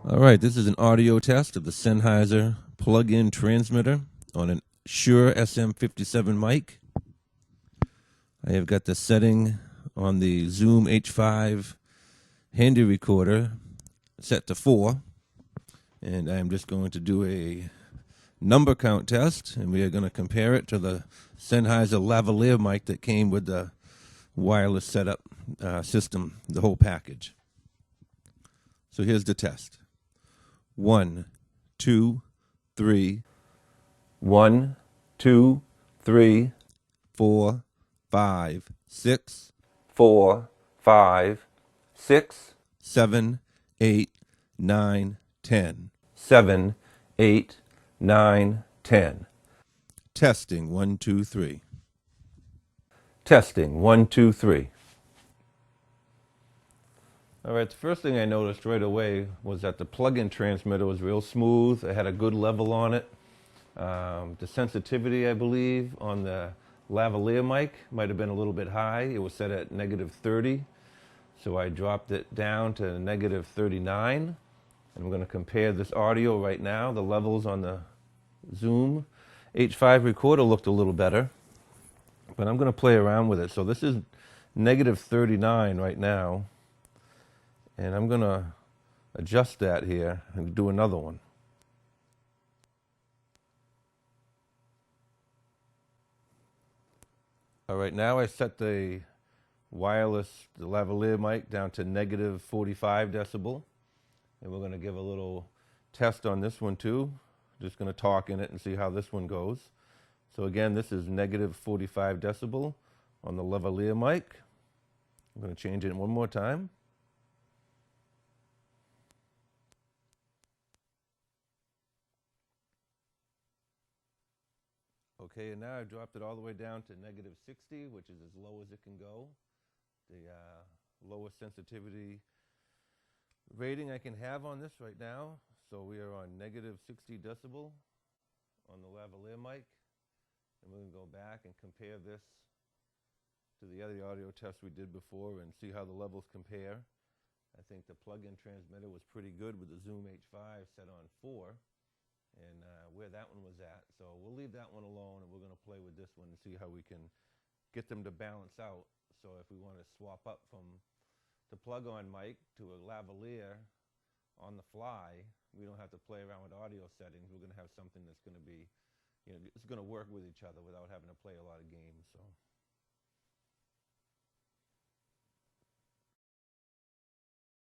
All right, this is an audio test of the Sennheiser plug-in transmitter on a Shure SM57 mic. I have got the setting on the Zoom H5 handy recorder set to 4, and I'm just going to do a number count test, and we are going to compare it to the Sennheiser lavalier mic that came with the wireless setup system, the whole package. So here's the test. 1, 2, 3. 1, 2, 3. 4, 5, 6. 4, 5, 6. 7, 8, 9, 10. 7, 8, 9, 10. Testing 1, 2, 3. Testing 1, 2, 3. All right, the first thing I noticed right away was that the plug-in transmitter was real smooth. It had a good level on it. The sensitivity, I believe, on the lavalier mic might have been a little bit high. It was set at -30, so I dropped it down to -39. And I'm going to compare this audio right now. The levels on the Zoom H5 recorder looked a little better, but I'm going to play around with it. So this is -39 right now. And I'm going to adjust that here and do another one. All right, now I set the lavalier mic down to -45 decibel. And we're going to give a little test on this one too. Just going to talk in it and see how this one goes. So again, this is -45 decibel on the lavalier mic. I'm going to change it one more time. Okay, and now I've dropped it all the way down to -60, which is as low as it can go. The lowest sensitivity rating I can have on this right now. So we are on -60 decibel on the lavalier mic. And we're going to go back and compare this to the other audio test we did before and see how the levels compare. I think the plug-in transmitter was pretty good with the Zoom H5 set on 4. And where that one was at. So we'll leave that one alone, and we're going to play with this one and see how we can get them to balance out. So if we want to swap up from the plug-on mic to a lavalier on the fly, we don't have to play around with audio settings. We're going to have something that's going to be, it's going to work with each other without having to play a lot of games. So.